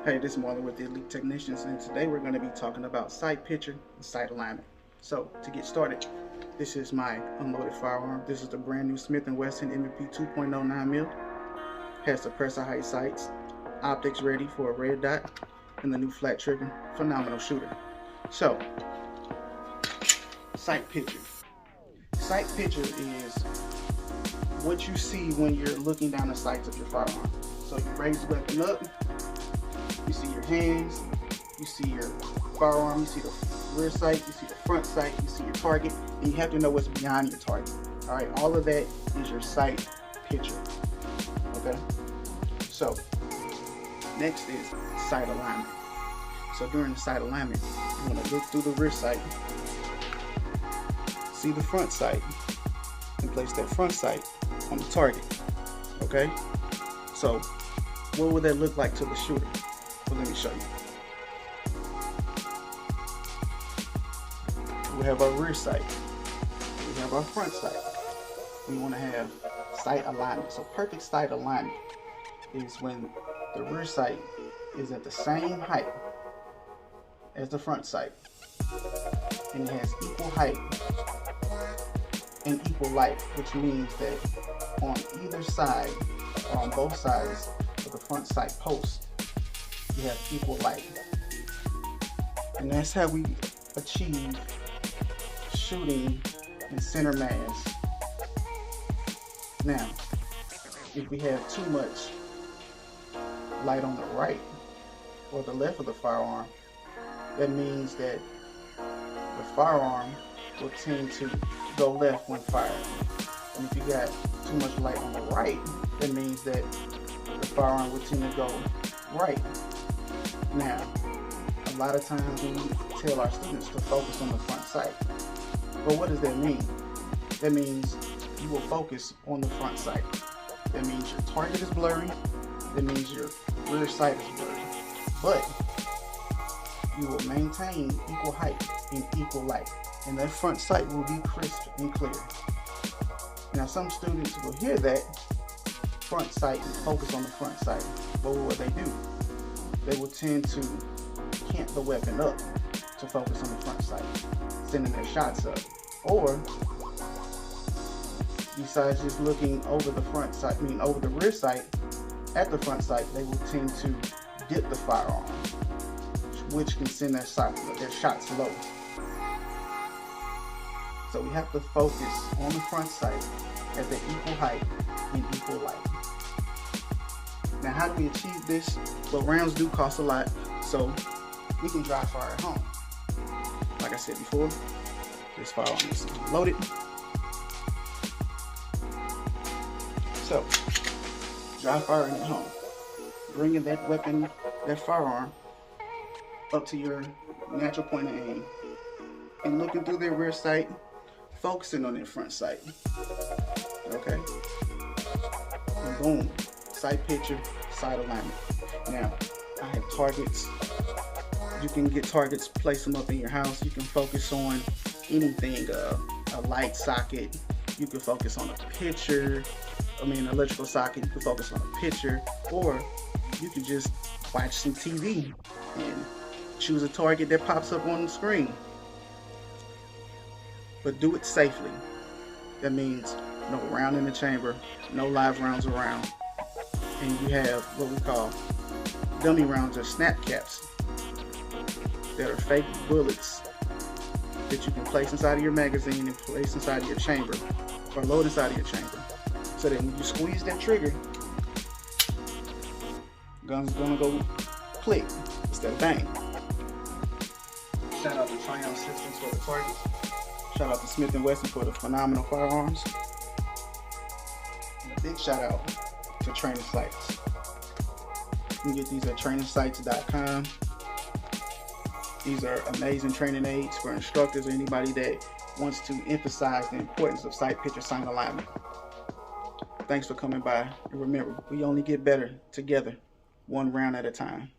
Hey, this is Marlon with the Elite Technicians, and today we're going to be talking about sight picture and sight alignment. So, to get started, this is my unloaded firearm. This is the brand new Smith & Wesson MVP 2.09 mil. Has the pressure height sights, optics ready for a red dot, and the new flat trigger. Phenomenal shooter. So, sight picture. Sight picture is what you see when you're looking down the sights of your firearm. So you raise the weapon up. You see your hands, you see your firearm, you see the rear sight, you see the front sight, you see your target, and you have to know what's beyond your target. All right, all of that is your sight picture. Okay, so next is sight alignment. So during the sight alignment, you want to look through the rear sight, see the front sight, and place that front sight on the target. Okay, so what would that look like to the shooter? Well, let me show you. We have our rear sight. We have our front sight. We want to have sight alignment. So perfect sight alignment is when the rear sight is at the same height as the front sight, and it has equal height and equal light, which means that on either side or on both sides of the front sight post, you have equal light. And that's how we achieve shooting in center mass. Now, if we have too much light on the right or the left of the firearm, that means that the firearm will tend to go left when fired. And if you got too much light on the right, that means that the firearm will tend to go right. Now, a lot of times we tell our students to focus on the front sight. But what does that mean? That means you will focus on the front sight. That means your target is blurry. That means your rear sight is blurry. But you will maintain equal height and equal light. And that front sight will be crisp and clear. Now, some students will hear that front sight and focus on the front sight. But what they do? They will tend to cant the weapon up to focus on the front sight, sending their shots up. Or, besides just looking over the front sight, over the rear sight at the front sight, they will tend to dip the firearm, which can send their shots low. So we have to focus on the front sight at the equal height and equal light. Now, how do we achieve this? Well, rounds do cost a lot, so we can dry fire at home. Like I said before, this firearm is loaded. So, dry firing at home. Bringing that weapon, that firearm, up to your natural point of aim, and looking through their rear sight, focusing on their front sight. Okay? And boom. Sight picture, sight alignment. Now, I have targets. You can get targets, place them up in your house. You can focus on anything, a light socket. You can focus on a picture. Electrical socket. You can focus on a picture. Or you can just watch some TV and choose a target that pops up on the screen. But do it safely. That means no round in the chamber, no live rounds around. And you have what we call dummy rounds or snap caps that are fake bullets that you can place inside of your magazine and place inside of your chamber or load inside of your chamber, so that when you squeeze that trigger, gun's gonna go click instead of bang. Shout out to Triumph Systems for the targets. Shout out to Smith & Wesson for the phenomenal firearms. And a big shout out to Training Sights. You can get these at trainingsights.com. These are amazing training aids for instructors or anybody that wants to emphasize the importance of sight picture, sight alignment. Thanks for coming by. And remember, we only get better together, one round at a time.